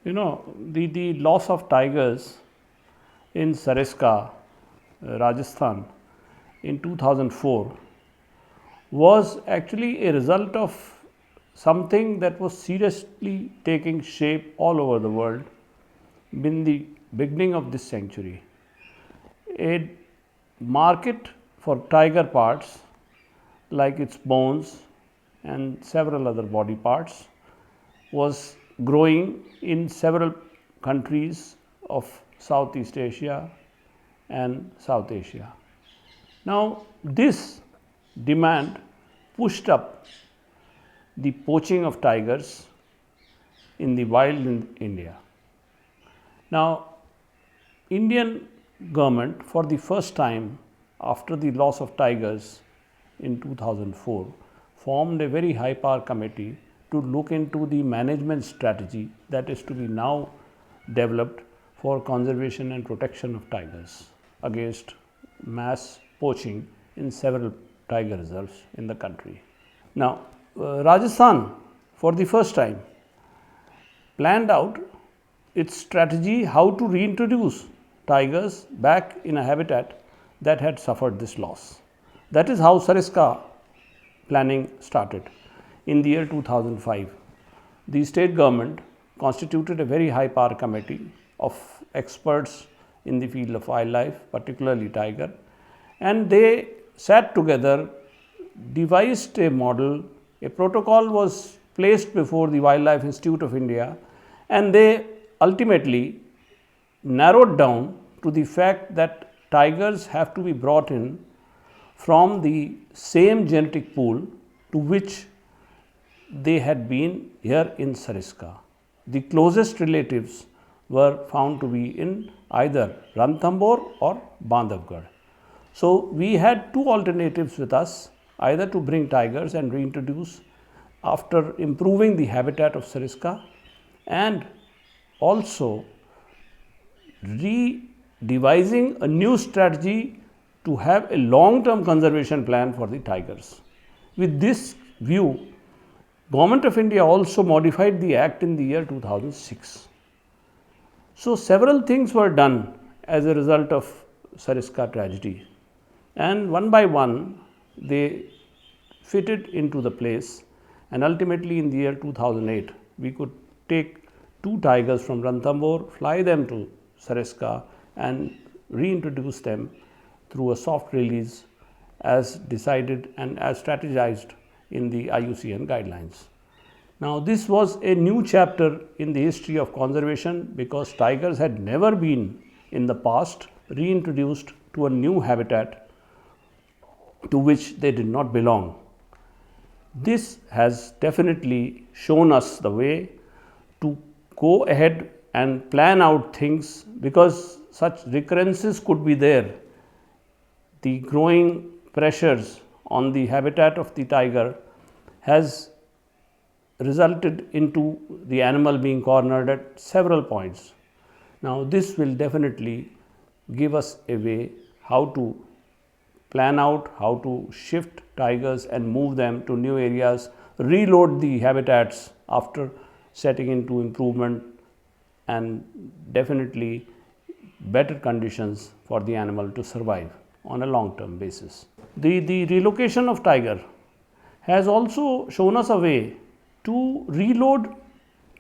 The loss of tigers in Sariska, Rajasthan in 2004 was actually a result of something that was seriously taking shape all over the world in the beginning of this century. A market for tiger parts, like its bones and several other body parts, was growing in several countries of Southeast Asia and South Asia. Now, this demand pushed up the poaching of tigers in the wild in India. Now, Indian government, for the first time after the loss of tigers in 2004, formed a very high power committee to look into the management strategy that is to be now developed for conservation and protection of tigers against mass poaching in several tiger reserves in the country. Now, Rajasthan, for the first time, planned out its strategy how to reintroduce tigers back in a habitat that had suffered this loss. That is how Sariska planning started in the year 2005. The state government constituted a very high power committee of experts in the field of wildlife, particularly tiger, and they sat together, devised a model, a protocol was placed before the Wildlife Institute of India, and they ultimately narrowed down to the fact that tigers have to be brought in from the same genetic pool to which they had been here in Sariska. The closest relatives were found to be in either Ranthambore or Bandhavgarh. So, we had two alternatives with us, either to bring tigers and reintroduce after improving the habitat of Sariska, and also devising a new strategy to have a long-term conservation plan for the tigers. With this view, Government of India also modified the Act in the year 2006. So, several things were done as a result of Sariska tragedy, and one by one they fitted into the place, and ultimately in the year 2008 we could take two tigers from Ranthambore, fly them to Sariska and reintroduce them through a soft release as decided and as strategized in the IUCN guidelines. Now, this was a new chapter in the history of conservation because tigers had never been in the past reintroduced to a new habitat to which they did not belong. This has definitely shown us the way to go ahead and plan out things, because such recurrences could be there. The growing pressures on the habitat of the tiger has resulted into the animal being cornered at several points. Now, this will definitely give us a way how to plan out, how to shift tigers and move them to new areas, reload the habitats after setting into improvement, and definitely better conditions for the animal to survive on a long-term basis. The relocation of tiger has also shown us a way to reload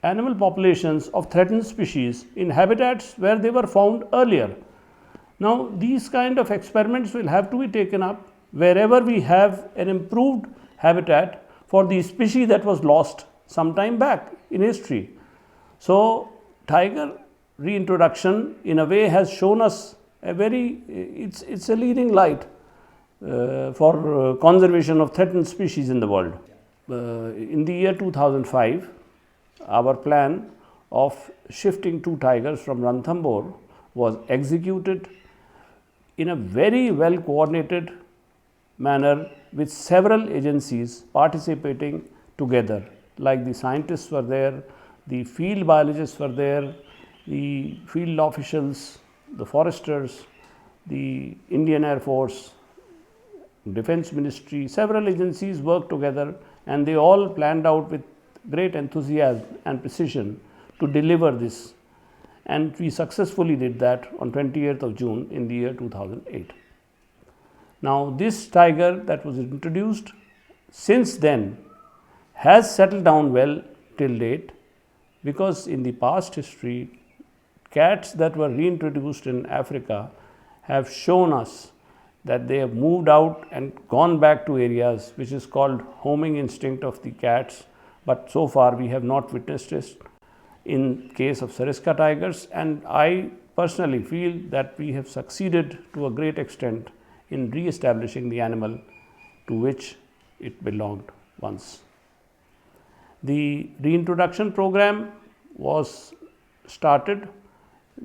animal populations of threatened species in habitats where they were found earlier. Now, these kind of experiments will have to be taken up wherever we have an improved habitat for the species that was lost some time back in history. So, tiger reintroduction in a way has shown us a very, it's a leading light for conservation of threatened species in the world. In the year 2005, our plan of shifting two tigers from Ranthambore was executed in a very well coordinated manner with several agencies participating together, like the scientists were there, the field biologists were there, the field officials, the foresters, the Indian Air Force, Defense Ministry, several agencies worked together, and they all planned out with great enthusiasm and precision to deliver this, and we successfully did that on 28th of June in the year 2008. Now, this tiger that was introduced since then has settled down well till date, because in the past history, cats that were reintroduced in Africa have shown us that they have moved out and gone back to areas which is called homing instinct of the cats, but so far we have not witnessed it in case of Sariska tigers, and I personally feel that we have succeeded to a great extent in re-establishing the animal to which it belonged once. The reintroduction program was started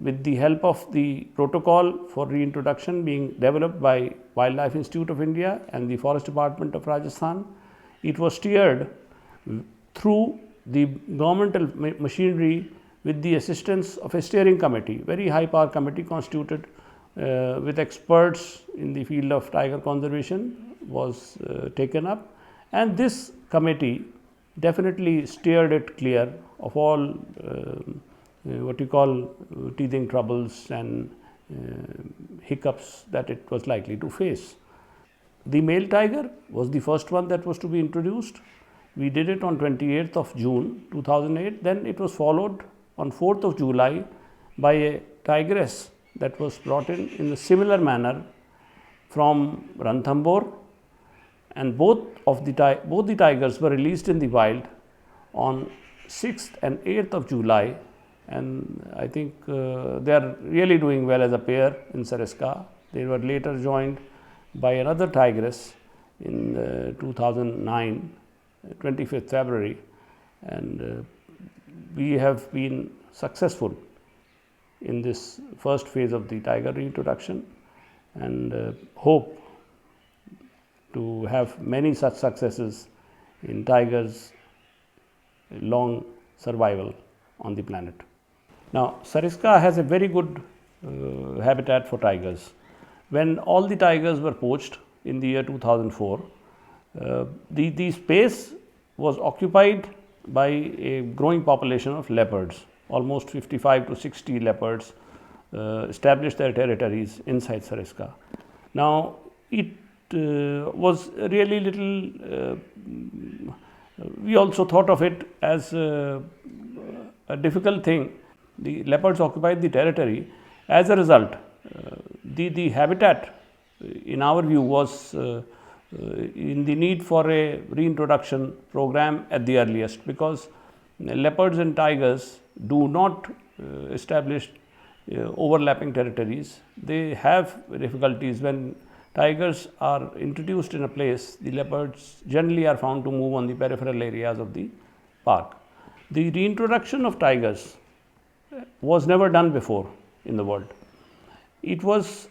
with the help of the protocol for reintroduction being developed by Wildlife Institute of India and the Forest Department of Rajasthan. It was steered through the governmental machinery with the assistance of a steering committee, very high power committee constituted with experts in the field of tiger conservation was taken up, and this committee definitely steered it clear of all what you call teething troubles and hiccups that it was likely to face. The male tiger was the first one that was to be introduced. We did it on 28th of June 2008. Then it was followed on 4th of July by a tigress that was brought in a similar manner from Ranthambore, and both the tigers were released in the wild on 6th and 8th of July, and I think they are really doing well as a pair in Sariska. They were later joined by another tigress in 2009, 25th February, and we have been successful in this first phase of the tiger reintroduction, and hope to have many such successes in tigers' long survival on the planet. Now, Sariska has a very good habitat for tigers. When all the tigers were poached in the year 2004, the space was occupied by a growing population of leopards. Almost 55 to 60 leopards established their territories inside Sariska. Now, it was really little, we also thought of it as a difficult thing. The leopards occupied the territory. As a result, the habitat in our view was in the need for a reintroduction program at the earliest, because leopards and tigers do not establish overlapping territories. They have difficulties when tigers are introduced in a place. The leopards generally are found to move on the peripheral areas of the park. The reintroduction of tigers was never done before in the world. It was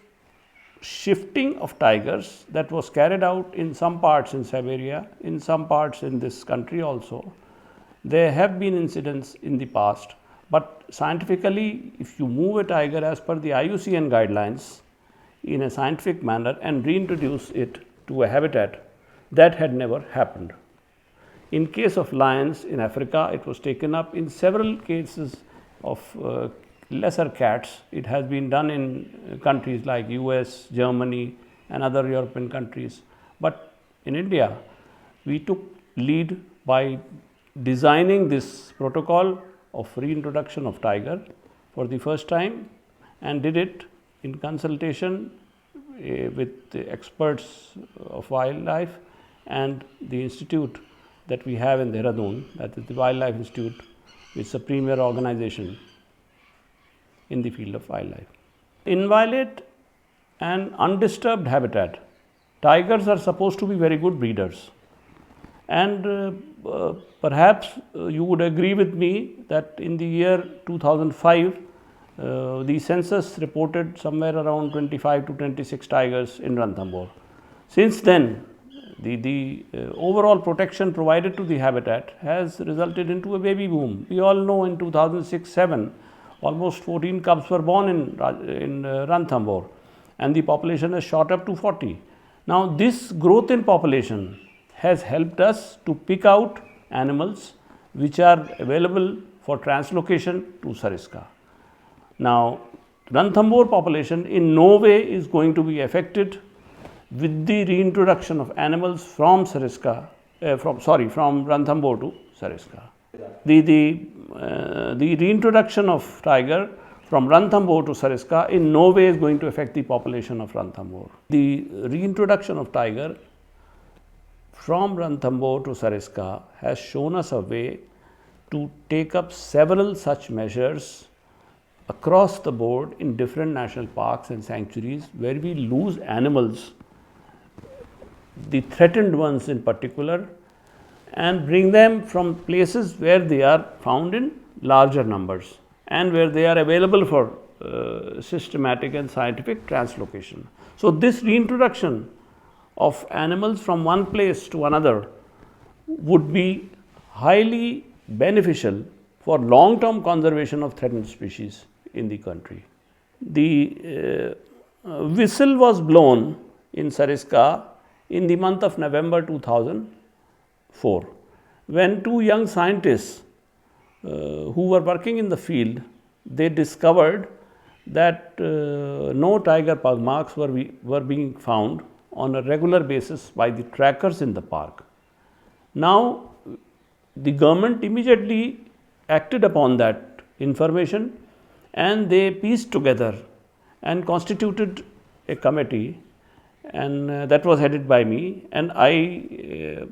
shifting of tigers that was carried out in some parts in Siberia, in some parts in this country also. There have been incidents in the past, but scientifically, if you move a tiger as per the IUCN guidelines in a scientific manner and reintroduce it to a habitat, that had never happened. In case of lions in Africa, it was taken up. In several cases of lesser cats, it has been done in countries like US, Germany and other European countries. But in India, we took lead by designing this protocol of reintroduction of tiger for the first time, and did it in consultation with the experts of wildlife and the institute that we have in Dehradun, that is the Wildlife Institute, which is a premier organization in the field of wildlife. Inviolate and undisturbed habitat. Tigers are supposed to be very good breeders, and perhaps you would agree with me that in the year 2005, the census reported somewhere around 25 to 26 tigers in Ranthambore. Since then, the overall protection provided to the habitat has resulted into a baby boom. We all know in 2006-07, almost 14 cubs were born in Ranthambore, and the population has shot up to 40. Now, this growth in population has helped us to pick out animals which are available for translocation to Sariska. Now, Ranthambore population in no way is going to be affected with the reintroduction of animals from Sariska, from Ranthambore to Sariska. The reintroduction of tiger from Ranthambore to Sariska in no way is going to affect the population of Ranthambore. The reintroduction of tiger from Ranthambore to Sariska has shown us a way to take up several such measures across the board in different national parks and sanctuaries where we lose animals, the threatened ones in particular, and bring them from places where they are found in larger numbers and where they are available for systematic and scientific translocation. So, this reintroduction of animals from one place to another would be highly beneficial for long-term conservation of threatened species in the country. The whistle was blown in Sariska in the month of November 2004, when two young scientists who were working in the field, they discovered that no tiger pug marks were being found on a regular basis by the trackers in the park. Now, the government immediately acted upon that information and they pieced together and constituted a committee, and that was headed by me, and I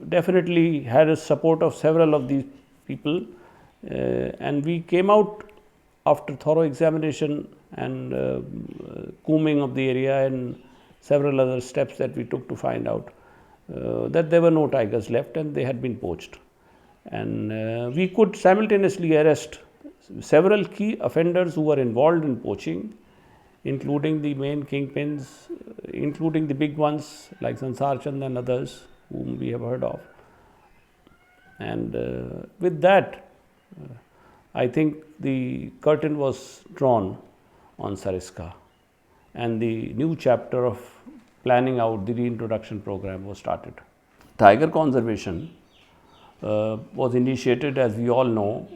definitely had a support of several of these people, and we came out after thorough examination and combing of the area and several other steps that we took to find out that there were no tigers left and they had been poached. And we could simultaneously arrest several key offenders who were involved in poaching, including the main kingpins, including the big ones like Sansar Chand and others whom we have heard of. And with that, I think the curtain was drawn on Sariska and the new chapter of planning out the reintroduction program was started. Tiger conservation was initiated, as we all know,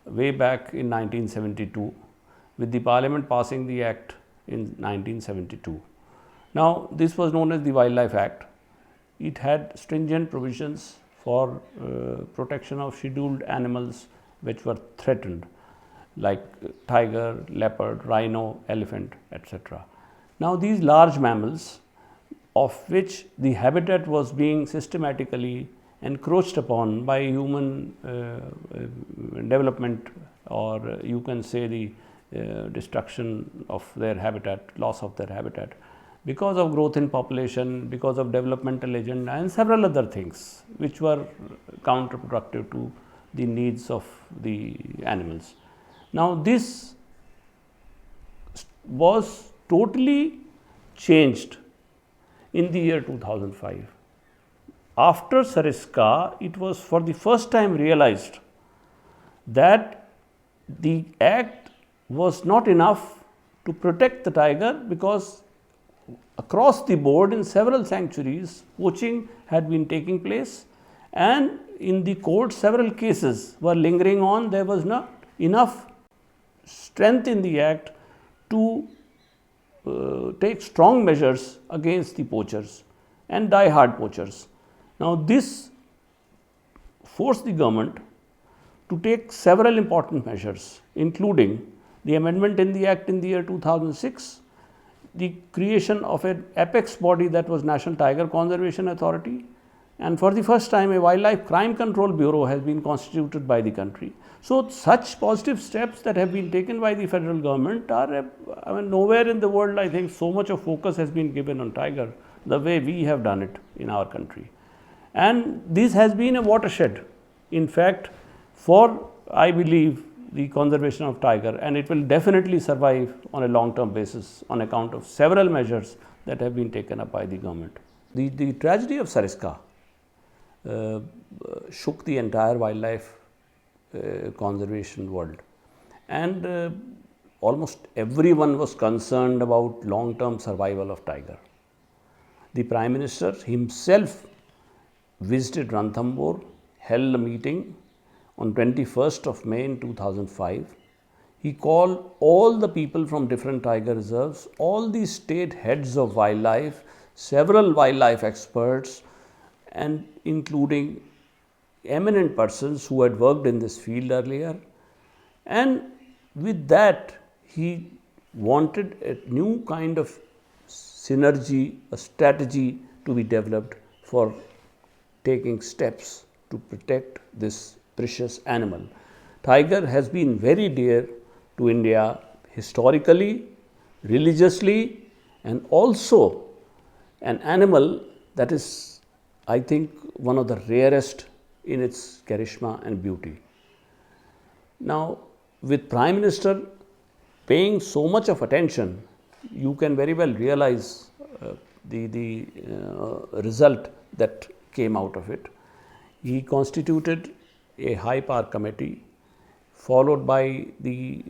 way back in 1972 with the Parliament passing the Act in 1972. Now, this was known as the Wildlife Act. It had stringent provisions for protection of scheduled animals which were threatened, like tiger, leopard, rhino, elephant, etc. Now, these large mammals, of which the habitat was being systematically encroached upon by human development, or you can say the destruction of their habitat, loss of their habitat, because of growth in population, because of developmental agenda and several other things which were counterproductive to the needs of the animals. Now, this was totally changed in the year 2005. After Sariska, it was for the first time realized that the act was not enough to protect the tiger, because across the board in several sanctuaries poaching had been taking place, and in the court several cases were lingering on. There was not enough strength in the act to take strong measures against the poachers and die-hard poachers. Now, this forced the government to take several important measures, including the amendment in the Act in the year 2006, the creation of an apex body, that was National Tiger Conservation Authority, and for the first time a Wildlife Crime Control Bureau has been constituted by the country. So, such positive steps that have been taken by the federal government are, nowhere in the world I think so much of focus has been given on tiger the way we have done it in our country. And this has been a watershed, in fact, for, I believe, the conservation of tiger, and it will definitely survive on a long-term basis on account of several measures that have been taken up by the government. The tragedy of Sariska shook the entire wildlife conservation world, and almost everyone was concerned about long-term survival of tiger. The Prime Minister himself visited Ranthambore, held a meeting on 21st of May in 2005. He called all the people from different tiger reserves, all the state heads of wildlife, several wildlife experts, and including eminent persons who had worked in this field earlier. And with that, he wanted a new kind of synergy, a strategy to be developed for taking steps to protect this precious animal. Tiger has been very dear to India historically, religiously, and also an animal that is, I think, one of the rarest in its charisma and beauty. Now, with Prime Minister paying so much of attention, you can very well realize the result that came out of it. He constituted a high power committee, followed by the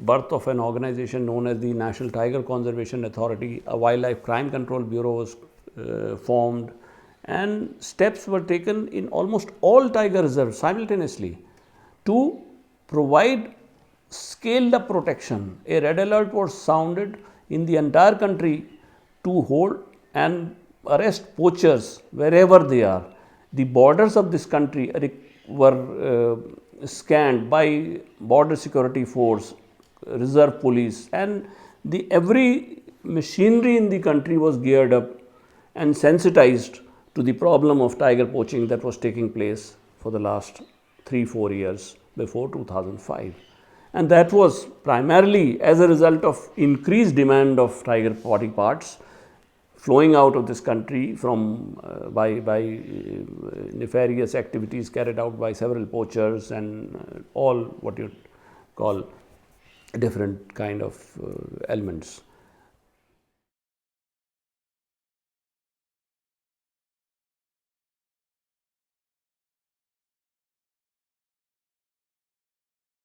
birth of an organization known as the National Tiger Conservation Authority. A Wildlife Crime Control Bureau was formed, and steps were taken in almost all tiger reserves simultaneously to provide scaled up protection. A red alert was sounded in the entire country to hold and arrest poachers wherever they are. The borders of this country were scanned by border security force, reserve police, and every machinery in the country was geared up and sensitized to the problem of tiger poaching that was taking place for the last 3-4 years before 2005. And that was primarily as a result of increased demand of tiger body parts flowing out of this country from by nefarious activities carried out by several poachers and all what you call different kind of elements.